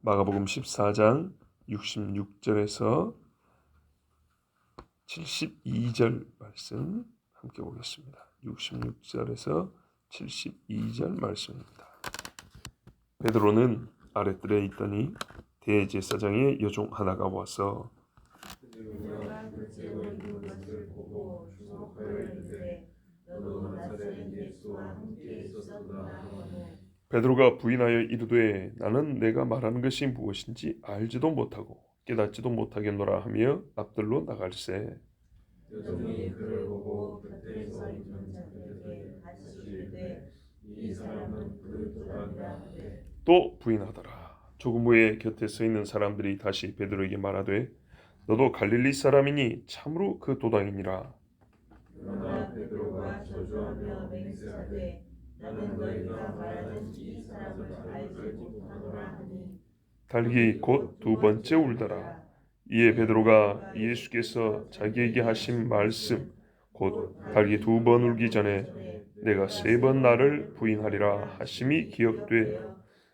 마가복음 14장 66절에서 72절 말씀 함께 보겠습니다. 66절에서 72절 말씀입니다. 베드로는 아랫뜰에 있더니 대제사장의 여종 하나가 와서 베드로가 부인하여 이르되 나는 내가 말하는 것이 무엇인지 알지도 못하고 깨닫지도 못하겠노라 하며 앞들로 나갈새. 여종이 그를 보고 곁에 서 있는 자들에게 다시 이르되 이 사람은 그 도단이라 하되 또 부인하더라. 조금 후에 곁에 서 있는 사람들이 다시 베드로에게 말하되 너도 갈릴리 사람이니 참으로 그 도당이니라. 그러나 베드로가 저주하며 맹세하되 나는 너희가 말하는 이 사람을 알지 못하노라 하니 달기 곧 두 번째 울더라. 이에 베드로가 예수께서 자기에게 하신 말씀 곧 달기 두 번 울기 전에 내가 세 번 나를 부인하리라 하심이 기억돼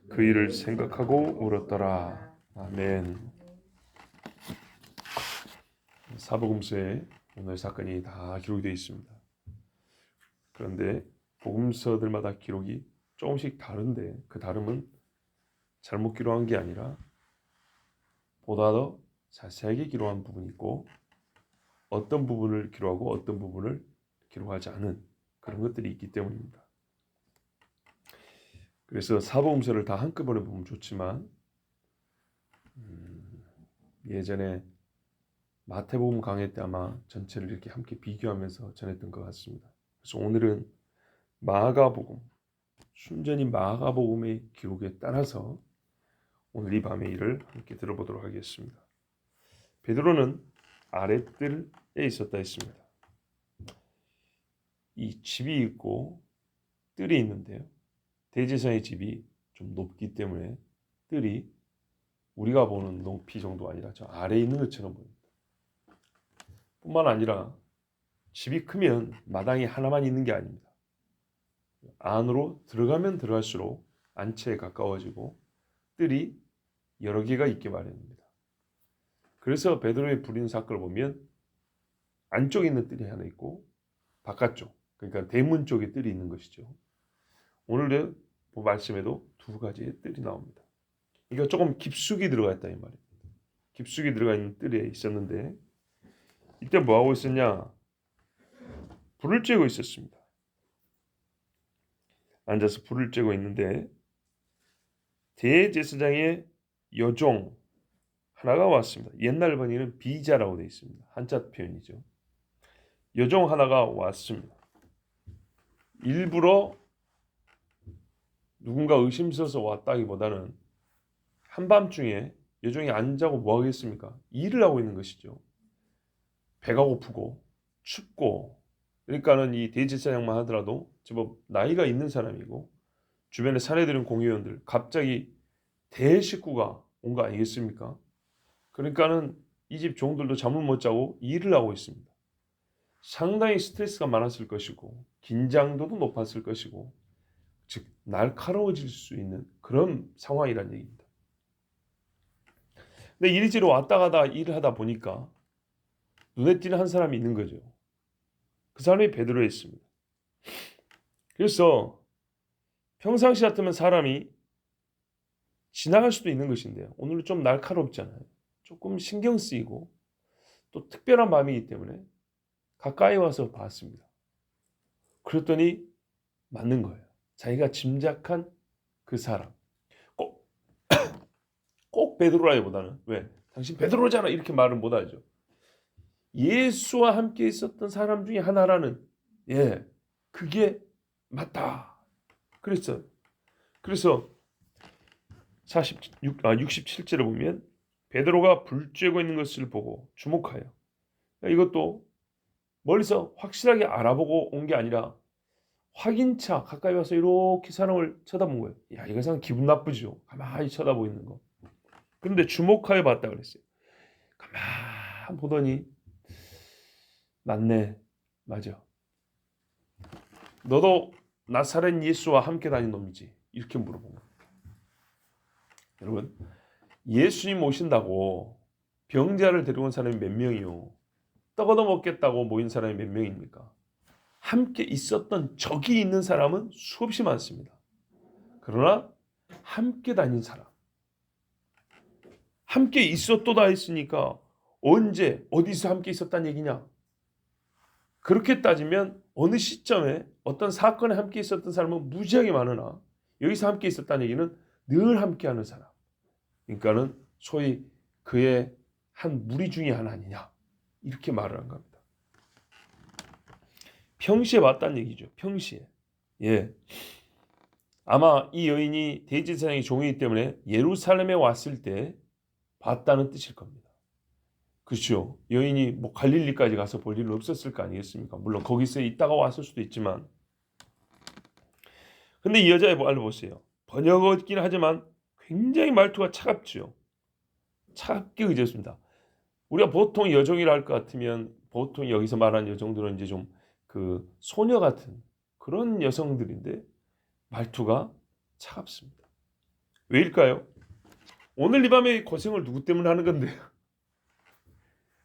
그 일을 생각하고 울었더라. 아멘. 사복음서에 오늘 사건이 다 기록이 되어 있습니다. 그런데 복음서들마다 기록이 조금씩 다른데 그 다름은 잘못 기록한 게 아니라 보다 더 자세하게 기록한 부분이 있고 어떤 부분을 기록하고 어떤 부분을 기록하지 않은 그런 것들이 있기 때문입니다. 그래서 사복음서를 다 한꺼번에 보면 좋지만 예전에 마태복음 강의 때 아마 전체를 이렇게 함께 비교하면서 전했던 것 같습니다. 그래서 오늘은 마가복음, 순전히 마가복음의 기록에 따라서 오늘 이 밤의 일을 함께 들어보도록 하겠습니다. 베드로는 아랫뜰에 있었다 했습니다. 이 집이 있고 뜰이 있는데요. 대제사장의 집이 좀 높기 때문에 뜰이 우리가 보는 높이 정도 아니라 저 아래에 있는 것처럼 보입니다. 뿐만 아니라 집이 크면 마당이 하나만 있는 게 아닙니다. 안으로 들어가면 들어갈수록 안채에 가까워지고 뜰이 여러 개가 있기 마련입니다. 그래서 베드로의 부린 사건을 보면 안쪽에 있는 뜰이 하나 있고 바깥쪽, 그러니까 대문 쪽에 뜰이 있는 것이죠. 오늘의 말씀에도 두 가지의 뜰이 나옵니다. 이거 조금 깊숙이 들어가 있다 이 말입니다. 깊숙이 들어가 있는 뜰에 있었는데 이때 뭐 하고 있었냐? 불을 쬐고 있었습니다. 앉아서 불을 쬐고 있는데 대제사장의 여종 하나가 왔습니다. 옛날 번역에는 비자라고 되어 있습니다. 한자 표현이죠. 여종 하나가 왔습니다. 일부러 누군가 의심스러워서 왔다기보다는 한밤중에 여종이 안 자고 뭐 하겠습니까? 일을 하고 있는 것이죠. 배가 고프고 춥고 그러니까는 이 대제사장만 하더라도 제법 나이가 있는 사람이고 주변에 사내들은 공회원들 갑자기 대식구가 온 거 아니겠습니까? 그러니까는 이 집 종들도 잠을 못 자고 일을 하고 있습니다. 상당히 스트레스가 많았을 것이고 긴장도도 높았을 것이고 즉 날카로워질 수 있는 그런 상황이란 얘기입니다. 근데 이리저리 왔다 가다 일을 하다 보니까 눈에 띄는 한 사람이 있는 거죠. 그 사람이 베드로였습니다. 그래서 평상시 같으면 사람이 지나갈 수도 있는 것인데요. 오늘은 좀 날카롭잖아요. 조금 신경 쓰이고 또 특별한 마음이기 때문에 가까이 와서 봤습니다. 그랬더니 맞는 거예요. 자기가 짐작한 그 사람. 꼭 베드로라기보다는 왜? 당신 베드로잖아 이렇게 말을 못하죠. 예수와 함께 있었던 사람 중에 하나라는 그게 맞다. 그랬어요. 그래서 67절을 보면 베드로가 불 쬐고 있는 것을 보고 주목하여 이것도 멀리서 확실하게 알아보고 온 게 아니라 확인차 가까이 와서 이렇게 사람을 쳐다본 거예요. 야, 이거 사람 기분 나쁘죠. 가만히 쳐다보고 있는 거. 그런데 주목하여 봤다 그랬어요. 가만히 보더니 맞네. 맞아. 너도 나사렛 예수와 함께 다닌 놈이지. 이렇게 물어본 거예요. 여러분, 예수님 모신다고 병자를 데리고 온 사람이 몇 명이요? 떡 얻어 먹겠다고 모인 사람이 몇 명입니까? 함께 있었던 적이 있는 사람은 수없이 많습니다. 그러나 함께 다닌 사람, 함께 있었도다 했으니까 언제 어디서 함께 있었다는 얘기냐? 그렇게 따지면 어느 시점에 어떤 사건에 함께 있었던 사람은 무지하게 많으나 여기서 함께 있었다는 얘기는 늘 함께하는 사람. 그러니까는 소위 그의 한 무리 중에 하나 아니냐 이렇게 말을 한 겁니다. 평시에 봤다는 얘기죠. 평시에. 예. 아마 이 여인이 대제사장의 종이기 때문에 예루살렘에 왔을 때 봤다는 뜻일 겁니다. 그렇죠. 여인이 뭐 갈릴리까지 가서 볼 일은 없었을 거 아니겠습니까? 물론 거기서 있다가 왔을 수도 있지만. 근데 이 여자의 말을 보세요. 번역어긴 하지만 굉장히 말투가 차갑죠. 차갑게 의졌습니다. 우리가 보통 여종이라 할 것 같으면 보통 여기서 말하는 여종들은 이제 좀 그 소녀 같은 그런 여성들인데 말투가 차갑습니다. 왜일까요? 오늘 이 밤에 고생을 누구 때문에 하는 건데요?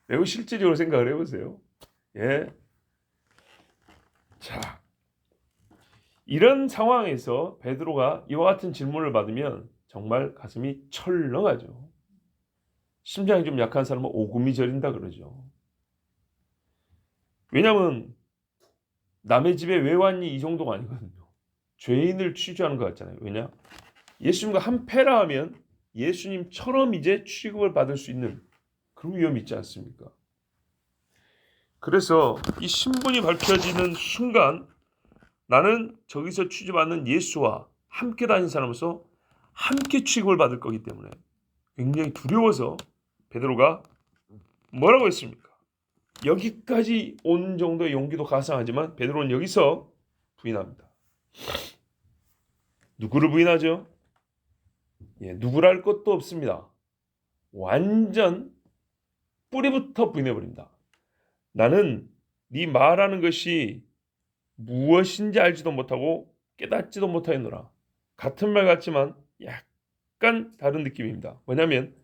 매우 실제적으로 생각을 해보세요. 예. 자, 이런 상황에서 베드로가 이와 같은 질문을 받으면 정말 가슴이 철렁하죠. 심장이 좀 약한 사람은 오금이 저린다 그러죠. 왜냐하면 남의 집에 왜 왔니 이 정도가 아니거든요. 죄인을 취조하는 것 같잖아요. 왜냐? 예수님과 한 패라 하면 예수님처럼 이제 취급을 받을 수 있는 그런 위험이 있지 않습니까? 그래서 이 신분이 밝혀지는 순간 나는 저기서 취급받는 예수와 함께 다닌 사람으로서 함께 취급을 받을 거기 때문에 굉장히 두려워서 베드로가 뭐라고 했습니까? 여기까지 온 정도의 용기도 가상하지만 베드로는 여기서 부인합니다. 누구를 부인하죠? 예, 누구랄 것도 없습니다. 완전 뿌리부터 부인해버립니다. 나는 네 말하는 것이 무엇인지 알지도 못하고 깨닫지도 못하였노라. 같은 말 같지만 약간 다른 느낌입니다. 왜냐하면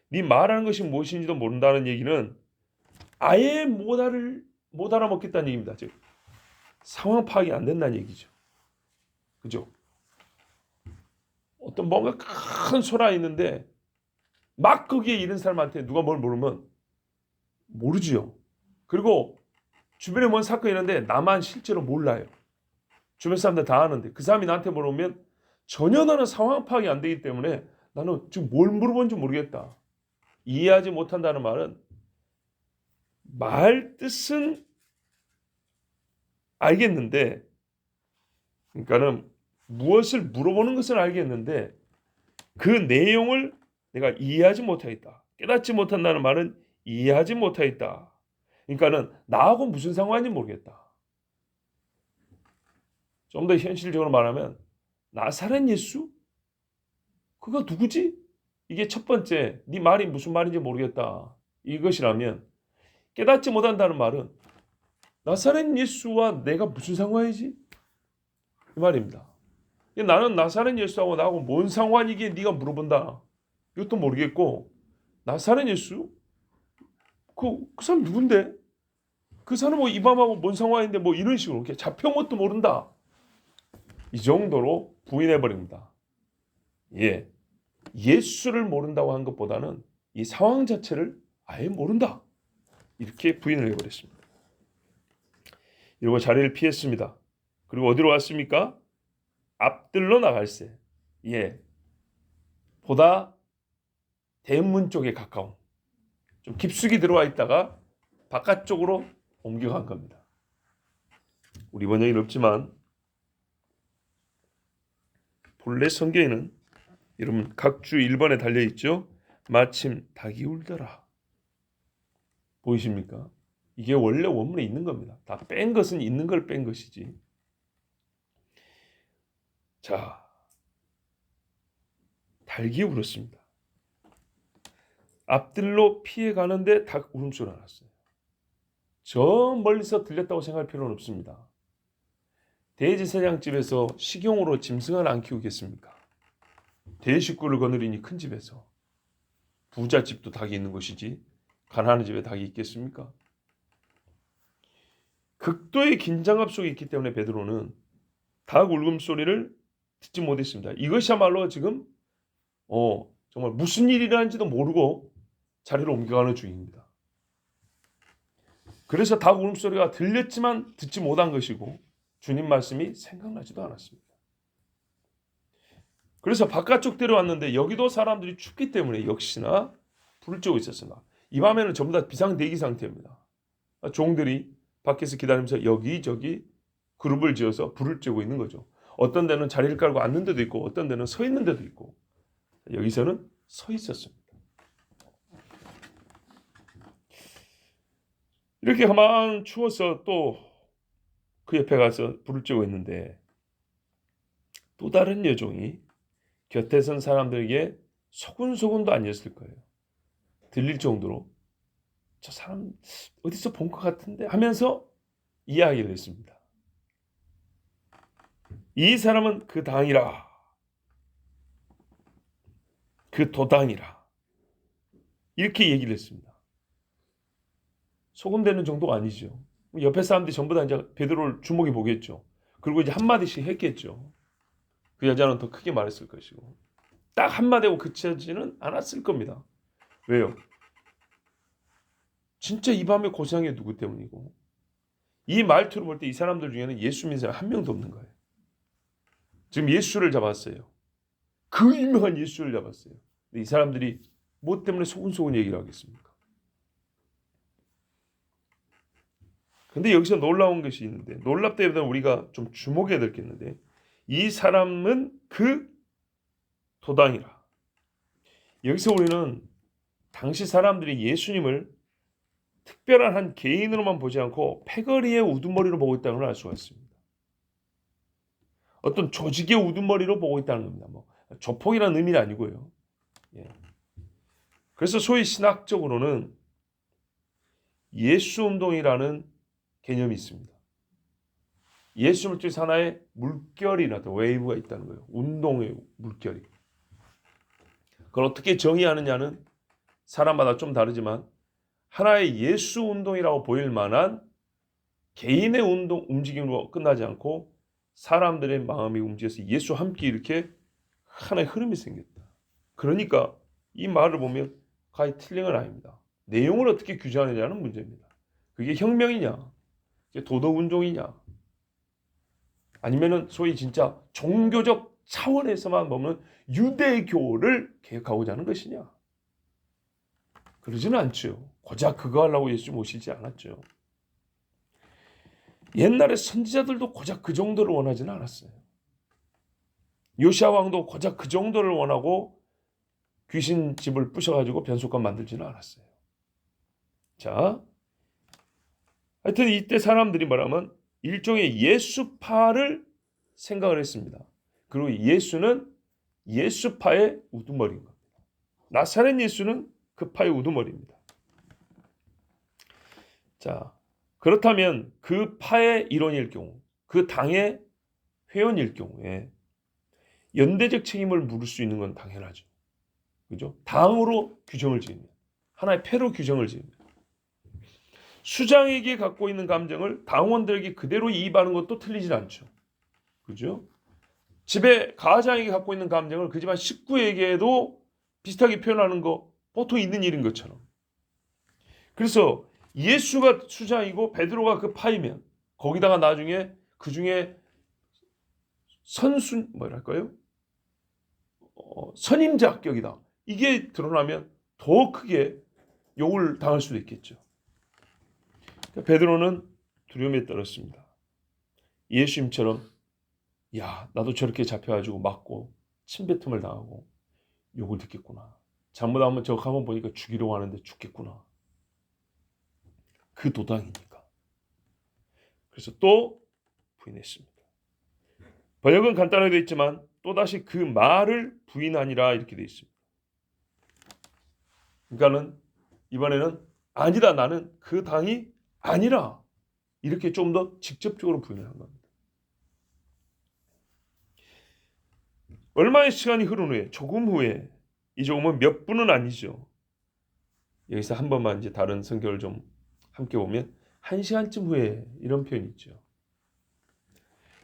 네 말하는 것이 무엇인지도 모른다는 얘기는 아예 못 알아먹겠다는 얘기입니다. 즉 상황 파악이 안 된다는 얘기죠. 그죠? 어떤 뭔가 큰 소라 있는데 막 거기에 있는 사람한테 누가 뭘 모르면 모르지요. 그리고 주변에 뭔 사건이 있는데 나만 실제로 몰라요. 주변 사람들 다 아는데 그 사람이 나한테 물어보면 전혀 나는 상황 파악이 안 되기 때문에 나는 지금 뭘 물어본지 모르겠다. 이해하지 못한다는 말은 말 뜻은 알겠는데 그러니까는 무엇을 물어보는 것은 알겠는데 그 내용을 내가 이해하지 못하겠다. 깨닫지 못한다는 말은 이해하지 못하겠다. 그러니까는 나하고 무슨 상관인지 모르겠다. 좀 더 현실적으로 말하면 나사렛 예수? 그거 누구지? 이게 첫 번째 네 말이 무슨 말인지 모르겠다. 이것이라면 깨닫지 못한다는 말은 나사렛 예수와 내가 무슨 상관이지? 이 말입니다. 나는 나사렛 예수하고 나하고 뭔 상관이기에 네가 물어본다. 이것도 모르겠고 나사렛 예수? 그 사람 누군데? 그 사람 뭐 이 밤하고 뭔 상관인데 뭐 이런 식으로 이렇게 잡혀온 것도 모른다. 이 정도로 부인해버립니다. 예, 예수를 모른다고 한 것보다는 이 상황 자체를 아예 모른다. 이렇게 부인을 해버렸습니다. 이러고 자리를 피했습니다. 그리고 어디로 갔습니까? 앞들로 나갈새. 예, 보다 대문 쪽에 가까운 좀 깊숙이 들어와 있다가 바깥쪽으로 옮겨간 겁니다. 우리 번역에는 없지만 본래 성경에는 여러분 각주 1번에 달려있죠. 마침 닭이 울더라. 보이십니까? 이게 원래 원문에 있는 겁니다. 다 뺀 것은 있는 걸 뺀 것이지. 자, 닭이 울었습니다. 앞들로 피해 가는데 닭 울음소리가 났어요. 저 멀리서 들렸다고 생각할 필요는 없습니다. 대제사장 집에서 식용으로 짐승을 안 키우겠습니까? 대식구를 거느리니 큰 집에서. 부자 집도 닭이 있는 것이지 가난한 집에 닭이 있겠습니까? 극도의 긴장감 속에 있기 때문에 베드로는 닭 울음소리를 듣지 못했습니다. 이것이야말로 지금 정말 무슨 일이 일어난지도 모르고 자리를 옮겨가는 중입니다. 그래서 닭 울음소리가 들렸지만 듣지 못한 것이고 주님 말씀이 생각나지도 않았습니다. 그래서 바깥쪽 데려왔는데 여기도 사람들이 춥기 때문에 역시나 불을 쬐고 있었습니다. 이 밤에는 전부 다 비상대기 상태입니다. 종들이 밖에서 기다리면서 여기저기 그룹을 지어서 불을 쬐고 있는 거죠. 어떤 데는 자리를 깔고 앉는 데도 있고 어떤 데는 서 있는 데도 있고 여기서는 서 있었습니다. 이렇게 가만 추워서 또 그 옆에 가서 불을 쬐고 있는데 또 다른 여종이 곁에 선 사람들에게 소근소근도 아니었을 거예요. 들릴 정도로 저 사람 어디서 본 것 같은데 하면서 이야기를 했습니다. 이 사람은 그 당이라, 그 도당이라 이렇게 얘기를 했습니다. 소금되는 정도가 아니죠. 옆에 사람들이 전부 다 이제 베드로를 주목해 보겠죠. 그리고 이제 한마디씩 했겠죠. 그 여자는 더 크게 말했을 것이고 딱 한마디하고 그치지는 않았을 겁니다. 왜요? 진짜 이 밤에 고생한 게 누구 때문이고 이 말투를 볼 때 이 사람들 중에는 예수 믿는 사람 한 명도 없는 거예요. 지금 예수를 잡았어요. 그 유명한 예수를 잡았어요. 근데 이 사람들이 뭐 때문에 소근소근 얘기를 하겠습니까? 근데 여기서 놀라운 것이 있는데 놀랍다기보다는 우리가 좀 주목해야 될 게 있는데 이 사람은 그 도당이라. 여기서 우리는 당시 사람들이 예수님을 특별한 한 개인으로만 보지 않고 패거리의 우두머리로 보고 있다는 걸 알 수가 있습니다. 어떤 조직의 우두머리로 보고 있다는 겁니다. 뭐 조폭이라는 의미는 아니고요. 예. 그래서 소위 신학적으로는 예수 운동이라는 개념이 있습니다. 예수를 통해서 하나의 물결이나 웨이브가 있다는 거예요. 운동의 물결이. 그걸 어떻게 정의하느냐는 사람마다 좀 다르지만 하나의 예수 운동이라고 보일 만한 개인의 운동 움직임으로 끝나지 않고 사람들의 마음이 움직여서 예수와 함께 이렇게 하나의 흐름이 생겼다. 그러니까 이 말을 보면 가히 틀린 건 아닙니다. 내용을 어떻게 규정하느냐는 문제입니다. 그게 혁명이냐, 도덕 운동이냐, 아니면은 소위 진짜 종교적 차원에서만 보면 유대교를 개혁하고자 하는 것이냐? 그러지는 않죠. 고작 그거 하려고 예수 모시지 않았죠. 옛날에 선지자들도 고작 그 정도를 원하지는 않았어요. 요시아 왕도 고작 그 정도를 원하고 귀신 집을 부셔가지고 변속관 만들지는 않았어요. 자, 하여튼 이때 사람들이 말하면 일종의 예수파를 생각을 했습니다. 그리고 예수는 예수파의 우두머리인 겁니다. 나사렛 예수는 그 파의 우두머리입니다. 자, 그렇다면 그 파의 일원일 경우, 그 당의 회원일 경우에 연대적 책임을 물을 수 있는 건 당연하죠. 그죠? 당으로 규정을 지으면, 하나의 패로 규정을 지으면, 수장에게 갖고 있는 감정을 당원들에게 그대로 이입하는 것도 틀리진 않죠. 그죠? 집에 가장에게 갖고 있는 감정을 그 집안 식구에게도 비슷하게 표현하는 거 보통 있는 일인 것처럼. 그래서 예수가 수장이고 베드로가 그 파이면 거기다가 나중에 그 중에 선임자 합격이다. 이게 드러나면 더 크게 욕을 당할 수도 있겠죠. 베드로는 두려움에 떨었습니다. 예수님처럼 야 나도 저렇게 잡혀가지고 맞고 침뱉음을 당하고 욕을 듣겠구나. 잘못하면 저 가만 보니까 죽이려고 하는데 죽겠구나. 그 도당이니까. 그래서 또 부인했습니다. 번역은 간단하게 되어 있지만 또다시 그 말을 부인하니라 이렇게 되어 있습니다. 그러니까는 이번에는 아니다 나는 그 당이 아니라 이렇게 좀 더 직접적으로 부인을 한 겁니다. 얼마의 시간이 흐른 후에 조금 후에 이 조금은 몇 분은 아니죠. 여기서 한 번만 이제 다른 성경을 좀 함께 보면 1시간쯤 후에 이런 표현이 있죠.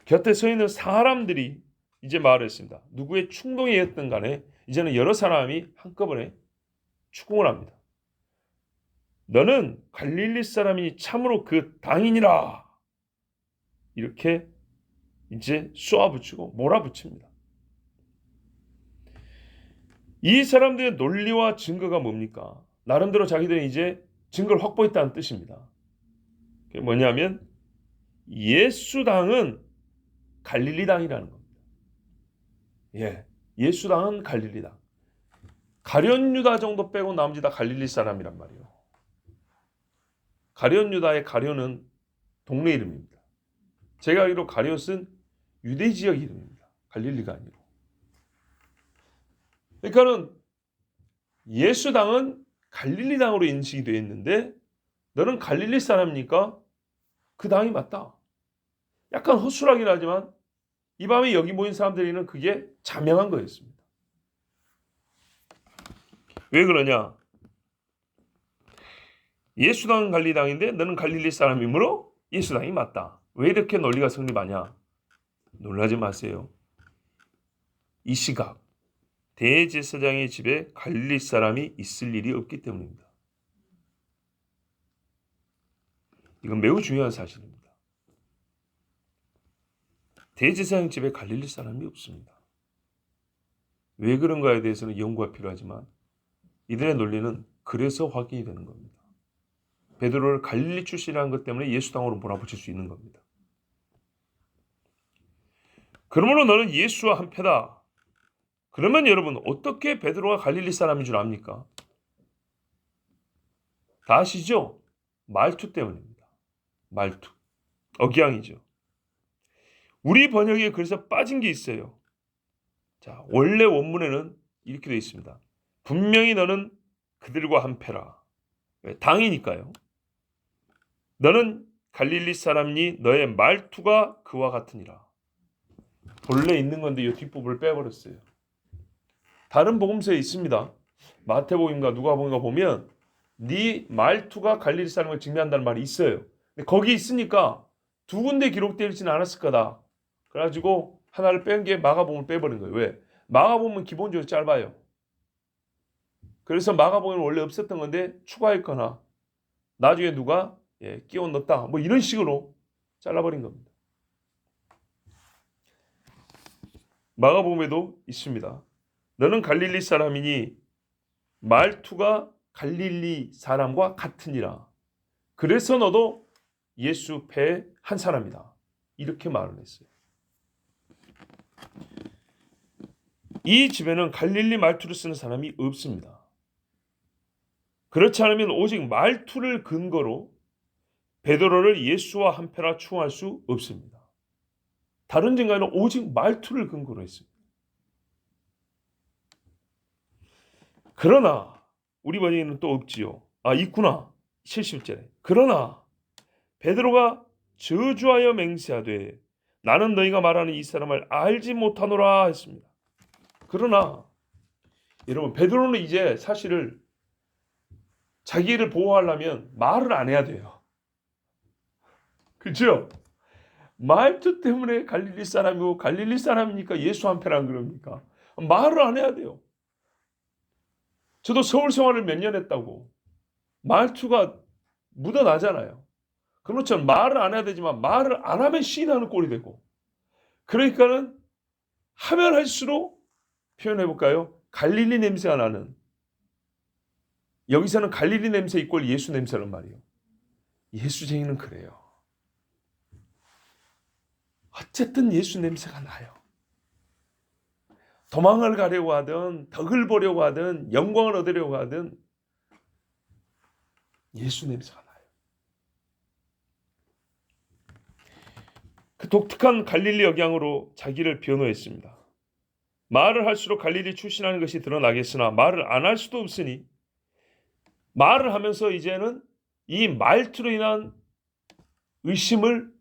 곁에 서 있는 사람들이 이제 말을 했습니다. 누구의 충동이었든 간에 이제는 여러 사람이 한꺼번에 추궁을 합니다. 너는 갈릴리 사람이 참으로 그 당인이라. 이렇게 이제 쏘아붙이고 몰아붙입니다. 이 사람들의 논리와 증거가 뭡니까? 나름대로 자기들이 이제 증거를 확보했다는 뜻입니다. 그게 뭐냐면 예수당은 갈릴리당이라는 겁니다. 예, 예수당은 갈릴리당. 가룟 유다 정도 빼고 나머지 다 갈릴리 사람이란 말이에요. 가룟 유다의 가룟은 동네 이름입니다. 제가 알기로 가룟은 유대 지역 이름입니다. 갈릴리가 아니고. 그러니까는 예수당은 갈릴리당으로 인식이 되어 있는데 너는 갈릴리 사람이니까 그 당이 맞다. 약간 허술하긴 하지만 이 밤에 여기 모인 사람들에게는 그게 자명한 거였습니다. 왜 그러냐? 예수당은 갈릴리당인데 너는 갈릴리 사람이므로 예수당이 맞다. 왜 이렇게 논리가 성립하냐? 놀라지 마세요. 이 시각 대제사장의 집에 갈릴리 사람이 있을 일이 없기 때문입니다. 이건 매우 중요한 사실입니다. 대제사장 집에 갈릴리 사람이 없습니다. 왜 그런가에 대해서는 연구가 필요하지만 이들의 논리는 그래서 확인이 되는 겁니다. 베드로를 갈릴리 출신이라는 것 때문에 예수당으로 몰아붙일 수 있는 겁니다. 그러므로 너는 예수와 한패다. 그러면 여러분 어떻게 베드로가 갈릴리 사람인 줄 압니까? 다 아시죠? 말투 때문입니다. 말투. 억양이죠. 우리 번역에 그래서 빠진 게 있어요. 자, 원래 원문에는 이렇게 되어 있습니다. 분명히 너는 그들과 한패라. 당이니까요. 너는 갈릴리 사람이니 너의 말투가 그와 같으니라. 본래 있는 건데 이 뒷부분을 빼버렸어요. 다른 복음서에 있습니다. 마태복음과 누가복음과 보면 네 말투가 갈릴리 사람을 증명한다는 말이 있어요. 근데 거기 있으니까 두 군데 기록되어 있지는 않았을 거다. 그래가지고 하나를 뺀 게 마가복음을 빼버린 거예요. 왜? 마가복음은 기본적으로 짧아요. 그래서 마가복음은 원래 없었던 건데 추가했거나 나중에 누가 끼워 넣었다. 뭐 이런 식으로 잘라버린 겁니다. 마가복음에도 있습니다. 너는 갈릴리 사람이니 말투가 갈릴리 사람과 같으니라. 그래서 너도 예수 패의 한 사람이다. 이렇게 말을 했어요. 이 집에는 갈릴리 말투를 쓰는 사람이 없습니다. 그렇지 않으면 오직 말투를 근거로 베드로를 예수와 한패라 추궁할 수 없습니다. 다른 증거에는 오직 말투를 근거로 했습니다. 그러나 우리 번역에는 또 없지요. 있구나. 70절에. 그러나 베드로가 저주하여 맹세하되 나는 너희가 말하는 이 사람을 알지 못하노라 했습니다. 그러나 여러분 베드로는 이제 사실을 자기를 보호하려면 말을 안 해야 돼요. 그렇죠? 말투 때문에 갈릴리 사람이고 갈릴리 사람이니까 예수 한패란 그럽니까? 말을 안 해야 돼요. 저도 서울 생활을 몇 년 했다고 말투가 묻어나잖아요. 그렇죠. 말을 안 해야 되지만 말을 안 하면 시인하는 꼴이 되고 그러니까는 하면 할수록 표현해볼까요? 갈릴리 냄새가 나는 여기서는 갈릴리 냄새 이꼴 예수 냄새란 말이에요. 예수쟁이는 그래요. 어쨌든 예수 냄새가 나요. 도망을 가려고 하든 덕을 보려고 하든 영광을 얻으려고 하든 예수 냄새가 나요. 그 독특한 갈릴리 억양으로 자기를 변호했습니다. 말을 할수록 갈릴리 출신하는 것이 드러나겠으나 말을 안 할 수도 없으니 말을 하면서 이제는 이 말투로 인한 의심을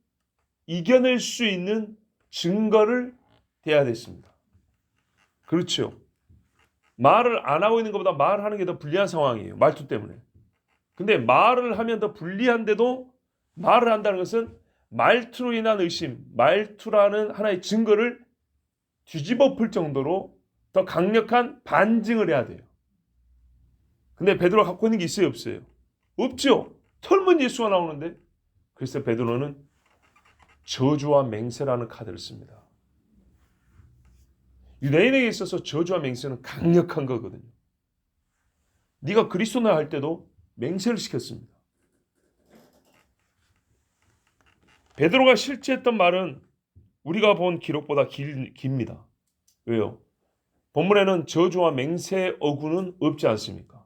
이겨낼 수 있는 증거를 대야 됐습니다. 그렇죠. 말을 안 하고 있는 것보다 말하는 게 더 불리한 상황이에요. 말투 때문에. 근데 말을 하면 더 불리한데도 말을 한다는 것은 말투로 인한 의심, 말투라는 하나의 증거를 뒤집어 풀 정도로 더 강력한 반증을 해야 돼요. 근데 베드로가 갖고 있는 게 있어요, 없어요? 없죠. 털문 예수가 나오는데. 그래서 베드로는 저주와 맹세라는 카드를 씁니다. 유대인에게 있어서 저주와 맹세는 강력한 거거든요. 네가 그리스도나 할 때도 맹세를 시켰습니다. 베드로가 실제 했던 말은 우리가 본 기록보다 깁니다. 왜요? 본문에는 저주와 맹세 어구는 없지 않습니까?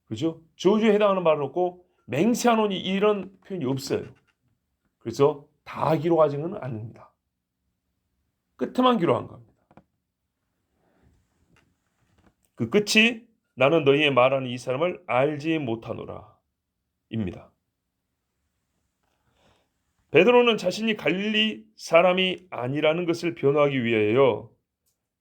그죠? 저주에 해당하는 말은 없고 맹세하노니 이런 표현이 없어요. 그래서 다 기록하지는 않습니다. 끝에만 기록한 겁니다. 그 끝이 나는 너희의 말하는 이 사람을 알지 못하노라 입니다. 베드로는 자신이 갈릴리 사람이 아니라는 것을 변호하기 위하여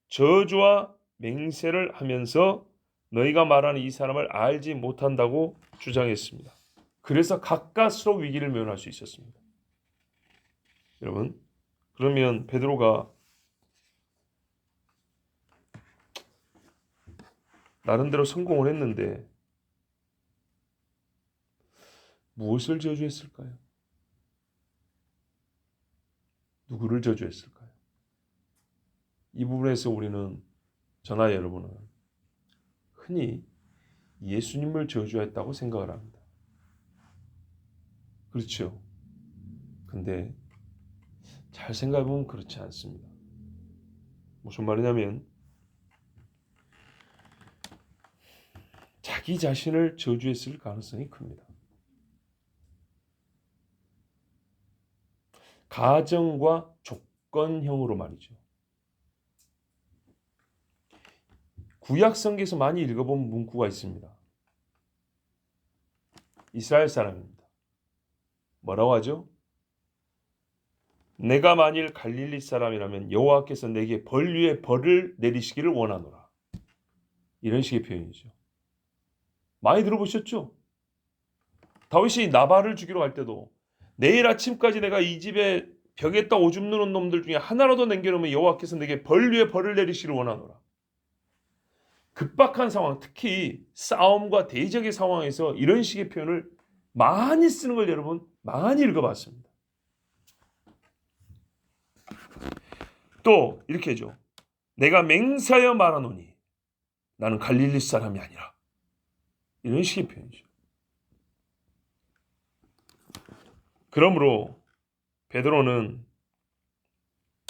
저주와 맹세를 하면서 너희가 말하는 이 사람을 알지 못한다고 주장했습니다. 그래서 가까스로 위기를 면할 수 있었습니다. 여러분, 그러면 베드로가 나름대로 성공을 했는데 무엇을 저주했을까요? 누구를 저주했을까요? 이 부분에서 우리는 저나 여러분은 흔히 예수님을 저주했다고 생각을 합니다. 그렇죠. 근데 잘 생각해보면 그렇지 않습니다. 무슨 말이냐면 자기 자신을 저주했을 가능성이 큽니다. 가정과 조건형으로 말이죠. 구약 성경에서 많이 읽어본 문구가 있습니다. 이스라엘 사람입니다. 뭐라고 하죠? 내가 만일 갈릴리 사람이라면 여호와께서 내게 벌 위에 벌을 내리시기를 원하노라. 이런 식의 표현이죠. 많이 들어보셨죠? 다윗이 나발을 죽이러 갈 때도 내일 아침까지 내가 이 집에 벽에다 오줌 누는 놈들 중에 하나라도 남겨놓으면 여호와께서 내게 벌 위에 벌을 내리시기를 원하노라. 급박한 상황, 특히 싸움과 대적의 상황에서 이런 식의 표현을 많이 쓰는 걸 여러분 많이 읽어봤습니다. 또 이렇게 하죠. 내가 맹세하여 말하노니 나는 갈릴리 사람이 아니라. 이런 식의 표현이죠. 그러므로 베드로는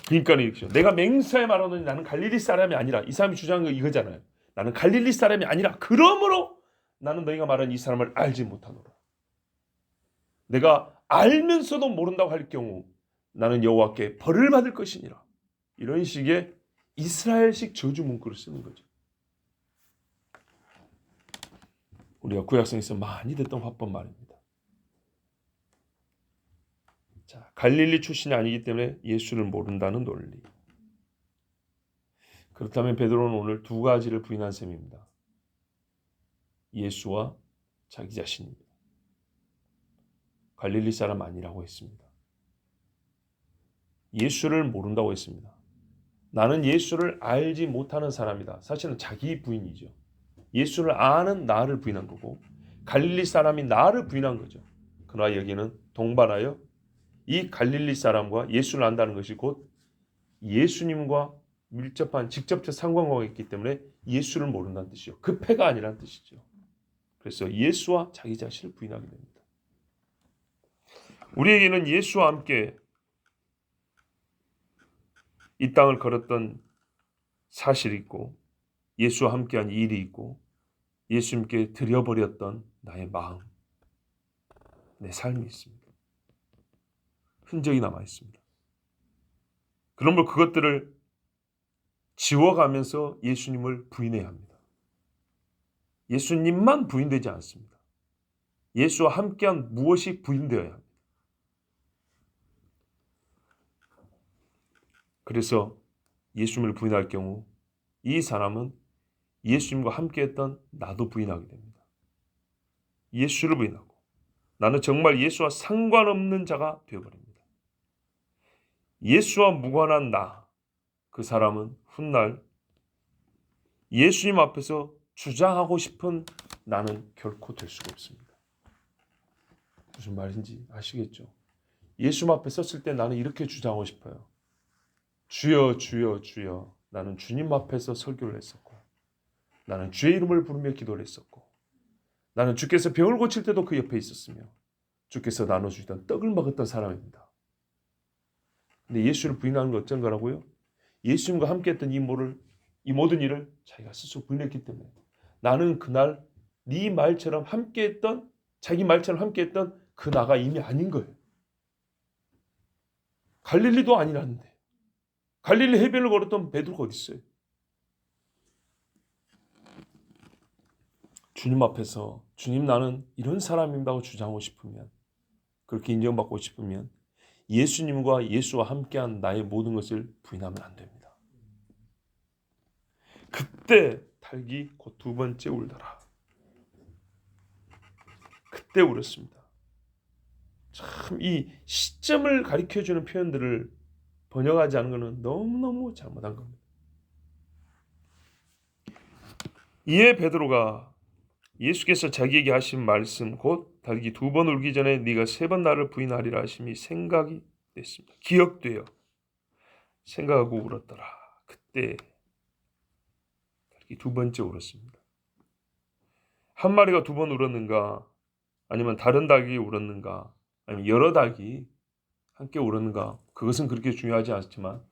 그러니까 이렇게 내가 맹세하여 말하노니 나는 갈릴리 사람이 아니라. 이 사람이 주장한 거 이거잖아요. 나는 갈릴리 사람이 아니라. 그러므로 나는 너희가 말하는 이 사람을 알지 못하노라. 내가 알면서도 모른다고 할 경우 나는 여호와께 벌을 받을 것이니라. 이런 식의 이스라엘식 저주 문구를 쓰는 거죠. 우리가 구약성에서 많이 듣던 화법 말입니다. 자, 갈릴리 출신이 아니기 때문에 예수를 모른다는 논리. 그렇다면 베드로는 오늘 두 가지를 부인한 셈입니다. 예수와 자기 자신입니다. 갈릴리 사람 아니라고 했습니다. 예수를 모른다고 했습니다. 나는 예수를 알지 못하는 사람이다. 사실은 자기 부인이죠. 예수를 아는 나를 부인한 거고 갈릴리 사람이 나를 부인한 거죠. 그러나 여기는 동반하여 이 갈릴리 사람과 예수를 안다는 것이 곧 예수님과 밀접한 직접적 상관관계가 있기 때문에 예수를 모른다는 뜻이죠. 그 패가 아니라는 뜻이죠. 그래서 예수와 자기 자신을 부인하게 됩니다. 우리에게는 예수와 함께 이 땅을 걸었던 사실이 있고 예수와 함께한 일이 있고 예수님께 드려버렸던 나의 마음, 내 삶이 있습니다. 흔적이 남아 있습니다. 그러므로 그것들을 지워가면서 예수님을 부인해야 합니다. 예수님만 부인되지 않습니다. 예수와 함께한 무엇이 부인되어야 합니다. 그래서 예수님을 부인할 경우 이 사람은 예수님과 함께했던 나도 부인하게 됩니다. 예수를 부인하고 나는 정말 예수와 상관없는 자가 되어버립니다. 예수와 무관한 나, 그 사람은 훗날 예수님 앞에서 주장하고 싶은 나는 결코 될 수가 없습니다. 무슨 말인지 아시겠죠? 예수님 앞에 섰을 때 나는 이렇게 주장하고 싶어요. 주여 주여 주여, 나는 주님 앞에서 설교를 했었고, 나는 주의 이름을 부르며 기도를 했었고, 나는 주께서 병을 고칠 때도 그 옆에 있었으며 주께서 나눠주시던 떡을 먹었던 사람입니다. 근데 예수를 부인하는 건 어쩐 거라고요? 예수님과 함께했던 이 모든 일을 자기가 스스로 부인했기 때문에 나는 그날 네 말처럼 함께했던, 자기 말처럼 함께했던 그 나가 이미 아닌 거예요. 갈릴리도 아니라는데, 갈릴리 해변을 걸었던 베드로가 어디 있어요? 주님 앞에서 주님 나는 이런 사람입니다고 주장하고 싶으면, 그렇게 인정받고 싶으면 예수님과 예수와 함께한 나의 모든 것을 부인하면 안 됩니다. 그때 닭이 곧 두 번째 울더라. 그때 울었습니다. 참 이 시점을 가리켜주는 표현들을 번역하지 않은 것은 너무너무 잘못한 겁니다. 이에 베드로가 예수께서 자기에게 하신 말씀 곧 닭이 두 번 울기 전에 네가 세 번 나를 부인하리라 하심이 생각이 됐습니다. 기억되어 생각하고 울었더라. 그때 닭이 두 번째 울었습니다. 한 마리가 두 번 울었는가, 아니면 다른 닭이 울었는가, 아니면 여러 닭이 함께 울었는가, 그것은 그렇게 중요하지 않지만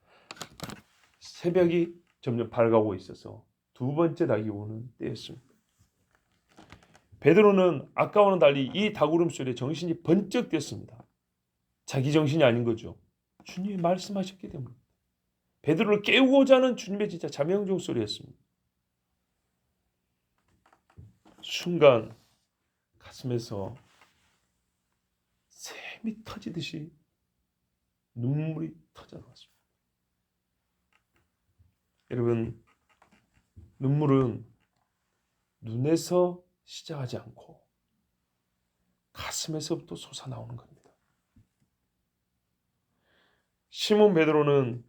새벽이 점점 밝아오고 있어서 두 번째 닭이 우는 때였습니다. 베드로는 아까와는 달리 이 닭 울음소리에 정신이 번쩍 떴습니다. 자기 정신이 아닌 거죠. 주님이 말씀하셨기 때문에. 베드로를 깨우고자 하는 주님의 진짜 자명종 소리였습니다. 순간 가슴에서 샘이 터지듯이 눈물이 터져 나왔습니다. 여러분, 눈물은 눈에서 시작하지 않고 가슴에서부터 솟아나오는 겁니다. 시몬 베드로는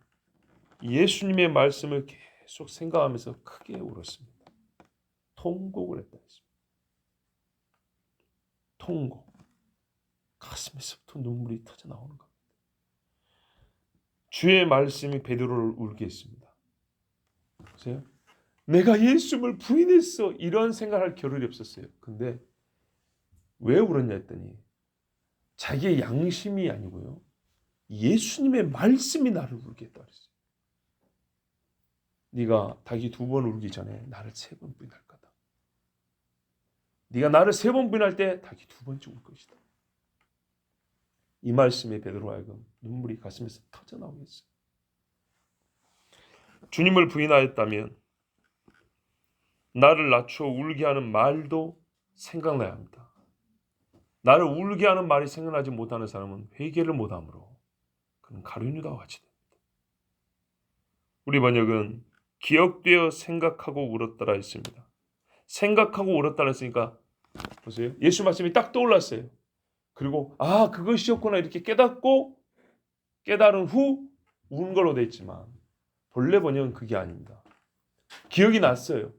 예수님의 말씀을 계속 생각하면서 크게 울었습니다. 통곡을 했다 했습니다. 통곡. 가슴에서부터 눈물이 터져 나오는 겁니다. 주의 말씀이 베드로를 울게 했습니다. 보세요. 내가 예수님을 부인했어. 이런 생각할 겨를이 없었어요. 근데 왜 울었냐 했더니 자기의 양심이 아니고요, 예수님의 말씀이 나를 울게 했다 그랬어요. 네가 닭이 두 번 울기 전에 나를 세 번 부인할 거다. 네가 나를 세 번 부인할 때 닭이 두 번째 울 것이다. 이 말씀에 베드로 하여금 눈물이 가슴에서 터져 나오게 했어요. 주님을 부인하였다면 나를 낮추어 울게 하는 말도 생각나야 합니다. 나를 울게 하는 말이 생각나지 못하는 사람은 회개를 못하므로 그는 가룟유다와 같이 됩니다. 우리 번역은 기억되어 생각하고 울었더라 했습니다. 생각하고 울었더라 했으니까 보세요. 예수 말씀이 딱 떠올랐어요. 그리고 그것이었구나 이렇게 깨닫고 깨달은 후 운 걸로 돼 있지만 본래 번역은 그게 아닙니다. 기억이 났어요.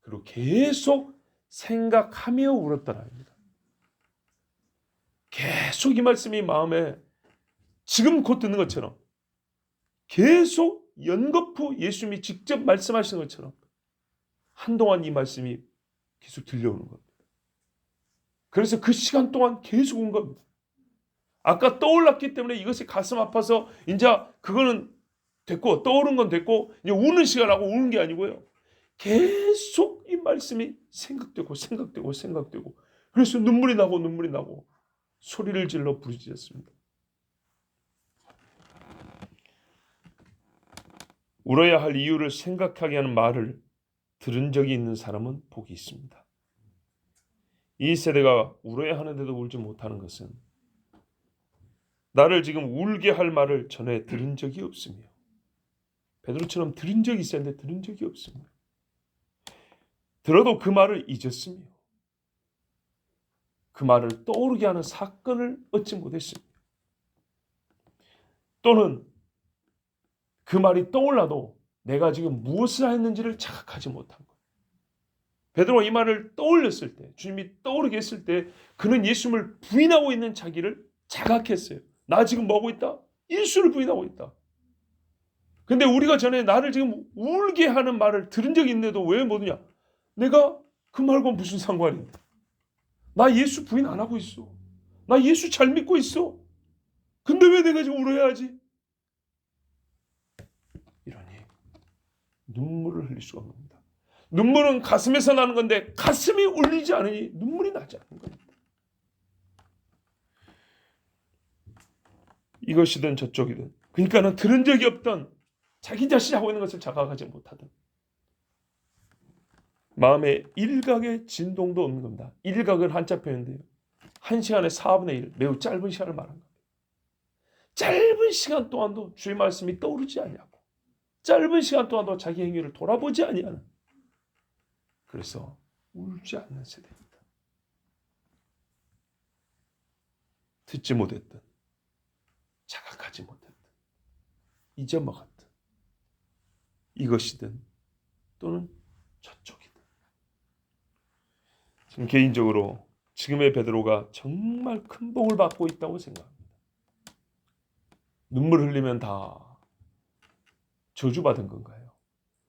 그리고 계속 생각하며 울었더라 합니다. 계속 이 말씀이 마음에 지금 곧 듣는 것처럼 계속 연거푸 예수님이 직접 말씀하시는 것처럼 한동안 이 말씀이 계속 들려오는 겁니다. 그래서 그 시간 동안 계속 운 겁니다. 아까 떠올랐기 때문에 이것이 가슴 아파서 이제 그거는 됐고, 떠오른 건 됐고 이제 우는 시간하고 우는 게 아니고요, 계속 이 말씀이 생각되고 그래서 눈물이 나고 소리를 질러 부르짖었습니다. 울어야 할 이유를 생각하게 하는 말을 들은 적이 있는 사람은 복이 있습니다. 이 세대가 울어야 하는데도 울지 못하는 것은 나를 지금 울게 할 말을 전에 들은 적이 없으며, 베드로처럼 들은 적이 있었는데 들은 적이 없으며, 들어도 그 말을 잊었으며, 그 말을 떠오르게 하는 사건을 얻지 못했습니다. 또는 그 말이 떠올라도 내가 지금 무엇을 했는지를 자각하지 못한 거예요. 베드로가 이 말을 떠올렸을 때, 주님이 떠오르게 했을 때 그는 예수님을 부인하고 있는 자기를 자각했어요. 나 지금 뭐하고 있다? 예수를 부인하고 있다. 근데 우리가 전에 나를 지금 울게 하는 말을 들은 적이 있는데도 왜 못 우냐? 내가 그 말과 무슨 상관인데? 나 예수 부인 안 하고 있어. 나 예수 잘 믿고 있어. 근데 왜 내가 지금 울어야 하지? 이러니 눈물을 흘릴 수가 없는 겁니다. 눈물은 가슴에서 나는 건데 가슴이 울리지 않으니 눈물이 나지 않는 겁니다. 이것이든 저쪽이든, 그러니까는 들은 적이 없던 자기 자신이 하고 있는 것을 자각하지 못하던, 마음에 일각의 진동도 없는 겁니다. 일각은 한자 표현인데요, 1시간에 4분의 1, 매우 짧은 시간을 말한 겁니다. 짧은 시간 동안도 주의 말씀이 떠오르지 아니하고, 짧은 시간 동안도 자기 행위를 돌아보지 아니하는, 그래서 울지 않는 세대입니다. 듣지 못했던, 자각하지 못했던, 잊어먹었던, 이것이든 또는 저쪽이든. 저는 개인적으로 지금의 베드로가 정말 큰 복을 받고 있다고 생각합니다. 눈물 흘리면 다 저주받은 건가요?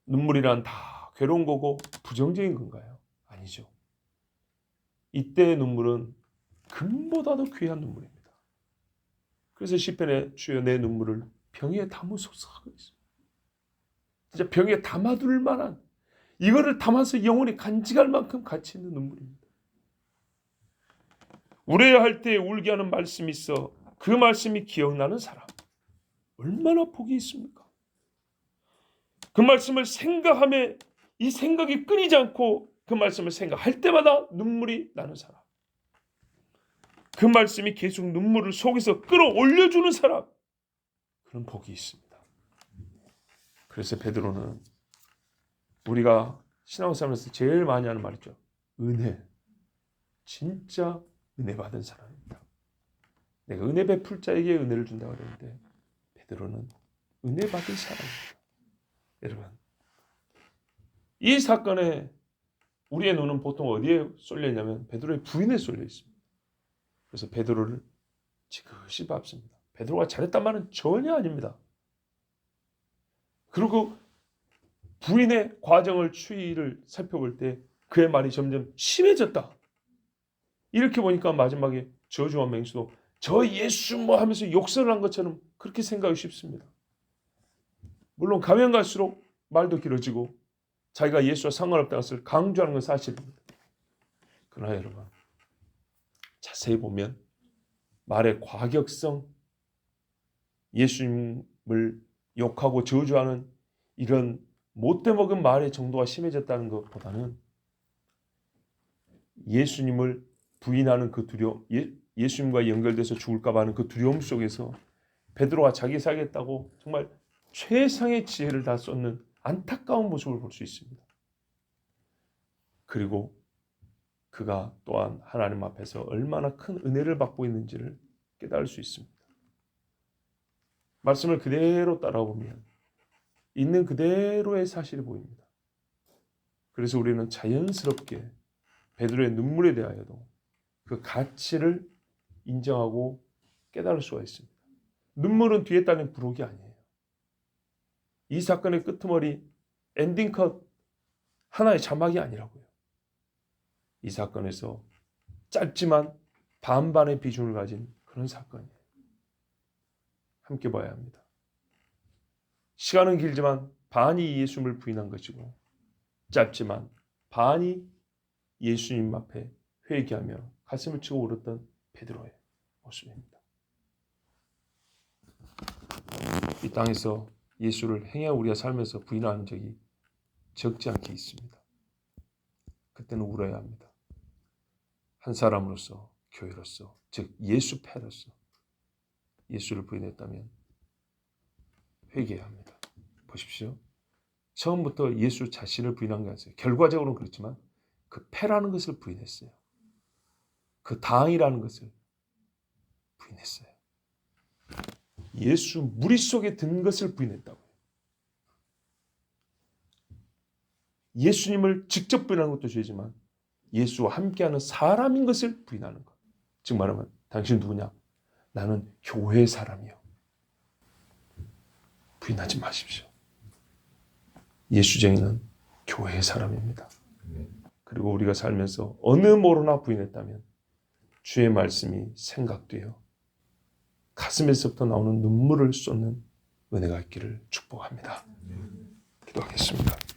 눈물이란 다 괴로운 거고 부정적인 건가요? 아니죠. 이때의 눈물은 금보다도 귀한 눈물입니다. 그래서 시편에 주여 내 눈물을 병에 담으소서 하고 있습니다. 진짜 병에 담아둘 만한, 이거를 담아서 영혼이 간직할 만큼 가치 있는 눈물입니다. 울어야 할 때 울게 하는 말씀이 있어 그 말씀이 기억나는 사람, 얼마나 복이 있습니까? 그 말씀을 생각하며 이 생각이 끊이지 않고 그 말씀을 생각할 때마다 눈물이 나는 사람, 그 말씀이 계속 눈물을 속에서 끌어올려주는 사람, 그런 복이 있습니다. 그래서 베드로는 우리가 신앙생활에서 제일 많이 하는 말이죠. 은혜. 진짜 은혜 받은 사람입니다. 내가 은혜 베풀 자에게 은혜를 준다고 그러는데 베드로는 은혜 받은 사람입니다. 여러분, 이 사건에 우리의 눈은 보통 어디에 쏠려 있냐면 베드로의 부인에 쏠려 있습니다. 그래서 베드로를 지그시 밟습니다. 베드로가 잘했단 말은 전혀 아닙니다. 그리고 부인의 과정을 추이를 살펴볼 때 그의 말이 점점 심해졌다. 이렇게 보니까 마지막에 저주와 맹수도 저 예수 뭐 하면서 욕설을 한 것처럼 그렇게 생각하기 쉽습니다. 물론 가면 갈수록 말도 길어지고 자기가 예수와 상관없다는 것을 강조하는 건 사실입니다. 그러나 여러분, 자세히 보면 말의 과격성, 예수님을 욕하고 저주하는 이런 못돼 먹은 말의 정도가 심해졌다는 것보다는 예수님을 부인하는 그 두려움, 예수님과 연결돼서 죽을까 봐 하는 그 두려움 속에서 베드로가 자기 살겠다고 정말 최상의 지혜를 다 쏟는 안타까운 모습을 볼 수 있습니다. 그리고 그가 또한 하나님 앞에서 얼마나 큰 은혜를 받고 있는지를 깨달을 수 있습니다. 말씀을 그대로 따라보면 있는 그대로의 사실이 보입니다. 그래서 우리는 자연스럽게 베드로의 눈물에 대하여도 그 가치를 인정하고 깨달을 수가 있습니다. 눈물은 뒤에 따른 부록이 아니에요. 이 사건의 끄트머리, 엔딩 컷, 하나의 자막이 아니라고요. 이 사건에서 짧지만 반반의 비중을 가진 그런 사건이에요. 함께 봐야 합니다. 시간은 길지만 반이 예수님을 부인한 것이고, 짧지만 반이 예수님 앞에 회개하며 가슴을 치고 울었던 베드로의 모습입니다. 이 땅에서 예수를 행여 우리가 살면서 부인하는 적이 적지 않게 있습니다. 그때는 울어야 합니다. 한 사람으로서, 교회로서, 즉 예수 패로서 예수를 부인했다면 회개해야 합니다. 보십시오. 처음부터 예수 자신을 부인한 게 아니었어요. 결과적으로는 그렇지만 그 패라는 것을 부인했어요. 그 당이라는 것을 부인했어요. 예수 무리 속에 든 것을 부인했다고요. 예수님을 직접 부인하는 것도 죄지만 예수와 함께하는 사람인 것을 부인하는 것. 즉 말하면 당신 누구냐? 나는 교회 사람이요. 부인하지 마십시오. 예수쟁이는 교회 사람입니다. 그리고 우리가 살면서 어느 모로나 부인했다면 주의 말씀이 생각되어 가슴에서부터 나오는 눈물을 쏟는 은혜가 있기를 축복합니다. 기도하겠습니다.